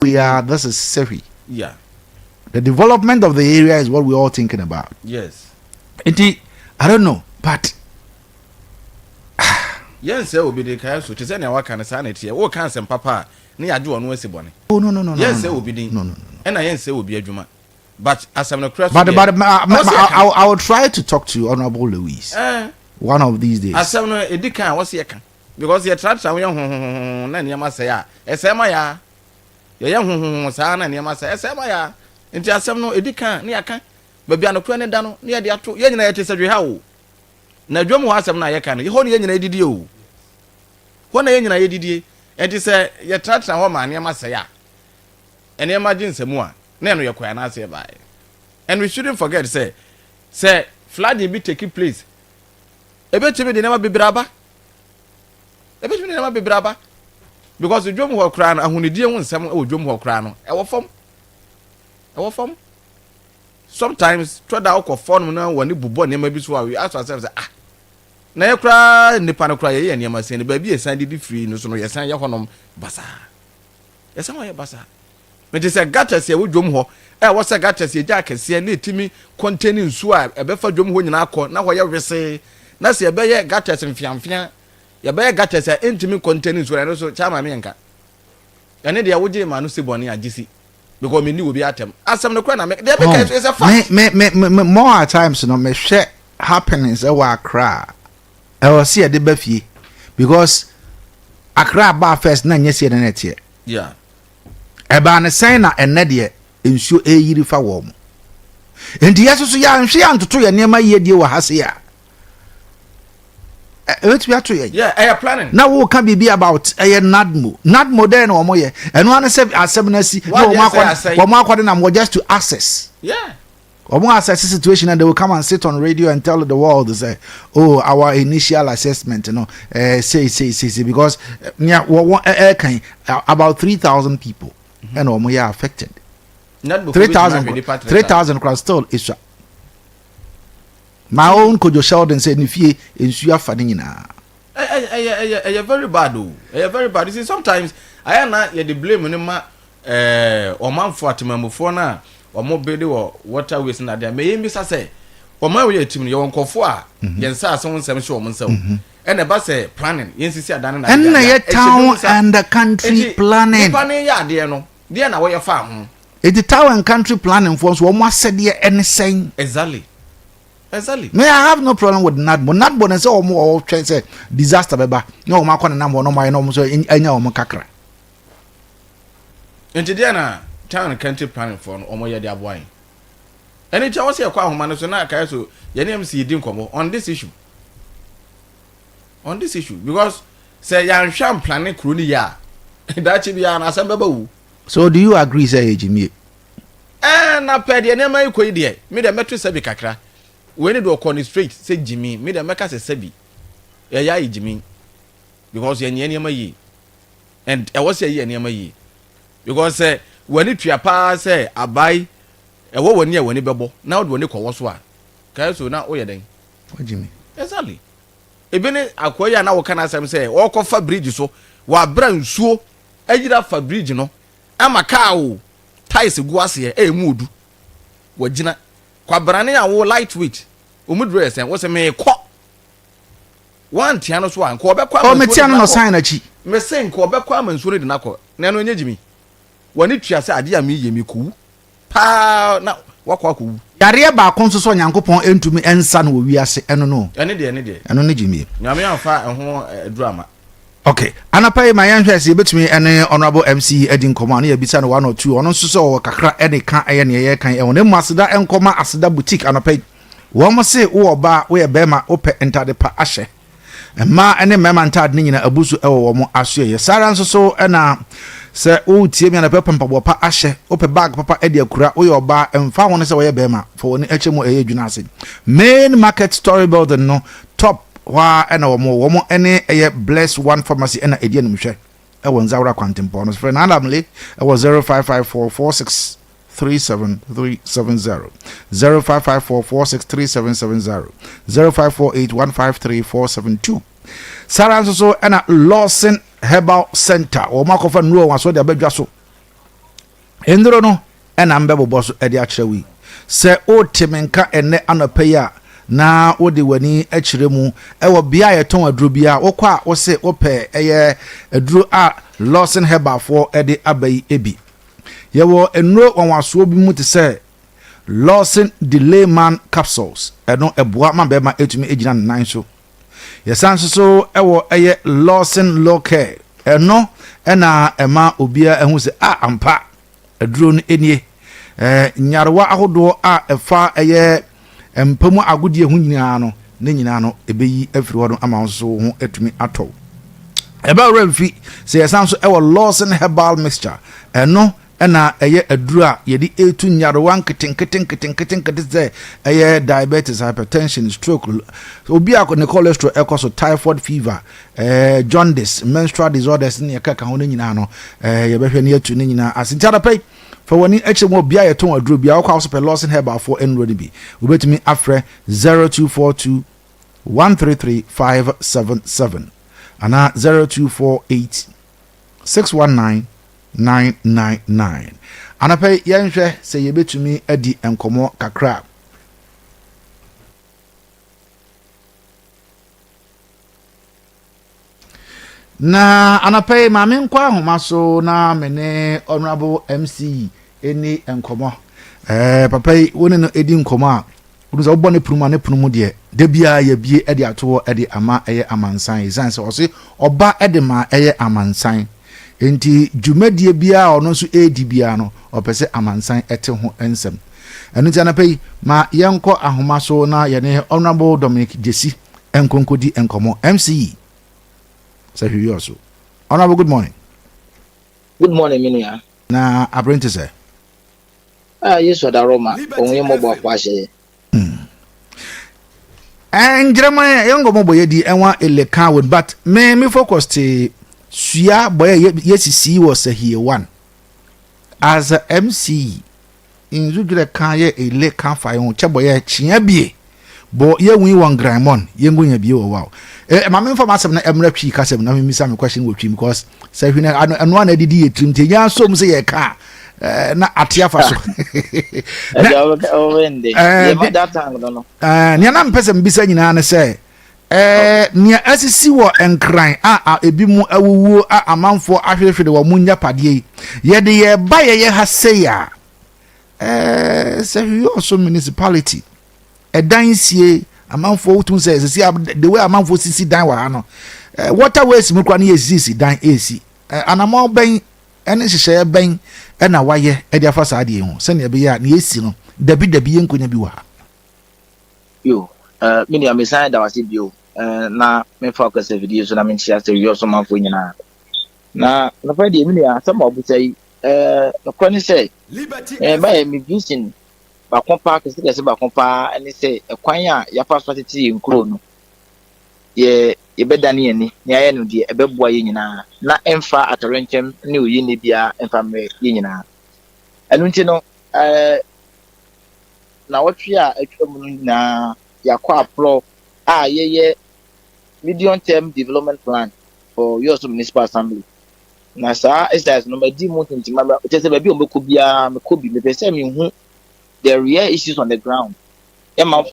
we are, this is Sefi. Yeah. The development of the area is what we're all thinking about. Yes. Indeed, I don't know, but yes, there will be the chaos which is any work and sanity. What can some papa near do on West Bonnie? Oh, no. Yes, there will be the no. And I say will be a Juma. But as I'm not crafty, but I will try to talk to Honorable Louise one of these days. As I'm not a deacon, what's your can? Because you're trapped some young and you must say, Esamaya. Your young son and you must say, Esamaya. And just some no edican, near can. But beyond a cranny down near the actual young ladies at your house. Now, Drum was some Nayakan, you hold the young did you. One young lady did, and you say, you're trapped a woman, you must say, and imagine some more. Neno your quite answer by. And we shouldn't forget, say, flooding be taking place. A bit of it never be braba. A bit of it never be braba. Because the drum will crown and when the dear one some old drum will crown, our form. Sometimes, try the alcohol form now when you born, maybe so we ask ourselves, now you cry in the panel cry, and you must say, the baby is sandy free, no sooner you sign your home, bassa. Yes, some way bassa. But it's a gutter say, we drum ho. What's a gutter say, Jack, and see a need to me containing swab, a better drum when you now call, now what you say. Now see a bear gutters and fian. Your bear gutters are intimate containing swab, and also charm America. And then there would be man who see Bonnie and GC. Because me will be at them. As some of the crown, there is a fact. More times, no, me share happenings, I cry. I will see a debate because I cry about first 9 years in the year. Yeah. Eba ne sen na enne de ensuo eyiri fa wo mo enti yeso so ya nhwe antoto ye nema ye die wo hase ya wetu ya to ye yeah I am planning na wo ka bibi about nadmo there na wo ye eno an se asem na si na wo mo akwade na mo just to access yeah omo access situation and they will come and sit on radio and tell the world they say oh our initial assessment you know say because kan about 3,000 people and we are affected. 3,000 crowd still is my own Kojo Sheldon said if you fading na very bad though. Very bad. You see sometimes I am not the blame on ma or man for atimamufo na or more building or water waste na there may miss say or my way to me your uncle for yen sa someone some show myself and the bus planning yen see and town and the country planning ya there no there na where farm it the town and country planning for so one said there anything exactly me I have no problem with nadbo and say or more say disaster beba no ma kwana na mo no my no so enya o mo kakra enti there na town and country planning for no mo ye dia boy any chance say kwa homa no so na kai so ye nem see din komo on this issue because say yan hwam planning kro ni ya that chi bia na asem beba wu. So do you agree say ejimi na pede na mai koi de me de metro sabi kakra we need to corner straight say jimi me de meka say sabi ya ejimi because ye nyane ma yi and e was say ye nyane ma yi because say when it tua pa say abai e wo woni e woni bebo na wo woni ko wo so a kai so na wo ye den ejimi exactly ebene akoya na wo kana asem say wo ko fa bridge so wa bra nsuo agira fa bridge no ama kaa wo ties gu ase e mudu wagina kwa brane a wo lightweight omudress en wo se me ko wan tia no so an ko obekwa o metia no sign na chi me sen ko obekwa amansuro de nakọ na no nyejimi wani tua se ade a me yemi ku pa na wakọ akọ yare ba kon so nyankopon entumi ensa na wo wiase eno no ene de eno ne jimi nyame amfa ho drama. Okay, anapai my young person between any honorable MC Edin Command here bisa no 1 or 2 ono so kakra ene kan eye ne ye kan e won masida enkoma asida boutique anapai wo mo se wo oba wo ye bema ope entade pa ahye ma ene mema ntade ni nyina abusu e wo mo aso ye sara nso so na se wo tie mi anapai pampa pa ahye ope bag papa edi akura wo ye oba emfa won se wo ye bema for woni echemu eye dwuna ase main market story building no top wa ena womo ene eye bless one pharmacy ena edie numhwe e won zawra kwantempo no friend adamle e was 0554463770 0554463770 0548153472 Saranso so ena Lawson Herbal Center o makofa nro waso de abadwa so endro no ɛna mbɛbobɔ so ɛde akyerɛ wi sɛ o temenka ɛnɛ anɔpɛ na wo de wani akyerɛ mu ɛwɔ bia yɛtɔn aduro bia wokɔ a wo se wopɛ ɛyɛ aduro a Lawson Herbal ɛde abayi ebi yɛwɔ enuro wɔnwasoɔ bi mu te sɛ Lawson Delay Man capsules ɛno ɛboa ma bɛma etumi egyina nan so yɛsan so ɛwɔ ɛyɛ Lawson Low Care ɛno ɛna ɛma obia ɛho sɛ ampa aduro no enie nyarewa ahodoɔ a ɛfa ɛyɛ mpamu agodie ho nyinaa no ne nyinaa no ebeyi afiri hɔ no ama so ho atumi atɔ ɛba remfi sɛ yɛsan so ɛwɔ Lawson Herbal Mixture ɛno ɛna ɛyɛ aduro a yɛde etu nyarewa nketenkete sɛ ɛyɛ diabetes, hypertension, stroke, obi a ne cholesterol ɛkɔ so, typhoid fever, jaundice, menstrual disorders ne yɛkaka ho no nyinaa no yɛbɛhwɛ ne atu ne nyinaa asentia pay for wani eche mo bia yeton aduro bia wo kwa so pe Lawson Herbal enro ni bi obetumi afrɛ 0242 133 577 ana 0248 619 999 ana pe yenhwɛ sɛ yebetumi adi enkomo kakra na anapɛ maame nkwa ahoma so na mene honorable MC eni enkomo papa yi woni no edi nkomo a wonu so bɔ ne prumu de bia ya bie ede ato ede ama eye amansan izan se ose oba ede ma eye amansan enti dwumadie bia ono so edi bia no opese amansan ete ho ensem enu ti anapɛ yi ma yenko ahoma so na ye ne honorable Dominic Jesi enkonkodi enkomo MC say you also. Honorable, good morning. Good morning, Minia. Na apprentice. Yes, what aroma. Only mobile kwashe. And Jeremiah younger mobile yedi enwa eleka with but me focus to suya boy yes see was a here one. As a MC in Zugre kan ye eleka fa yon cheboye chiabie. Bo ye wi wan gramon ye ngunya bi o wow ma me inform asem na emra twi kasem na me misa me question wo twi because say hwene anu na didi ye trim te nya so mu se ye ka na atia fa so nia na mpese mbisa nyina ne se nia asisi wo enkran a ebi mu awuwo a amanfo ahwehwede wo munya pade ye de ye ba ye ha say ya say you also municipality edan sie amanfo wotun say the way amanfo sisi dan wa no waterways mu kwa na yesisi dan esi anamo ben ene hyehyɛ ben na waye e dia fa saade hu se ne be ya na yesi no dabi yenkonya bi wa yo mini amesa da wasi bio na me focus video so na me chia se yo so manfo nyina na fa de mini asama obutai no kwani say by me vision ba kompa kese ba kompa ani se ekwan a ya fa so tete nkuro no ye bedane ani ne aye no de ebeboa ye nyina na emfa atorenchem ne oyi ne bia emfa me ye nyina anu nti no na wotwe a atwam no na yakwa apro a ye medium term development plan for your municipal assembly na sa is no ma di mo tintima ba tese ba bi o meko bia me ko bi me pese me hu the real issues on the ground.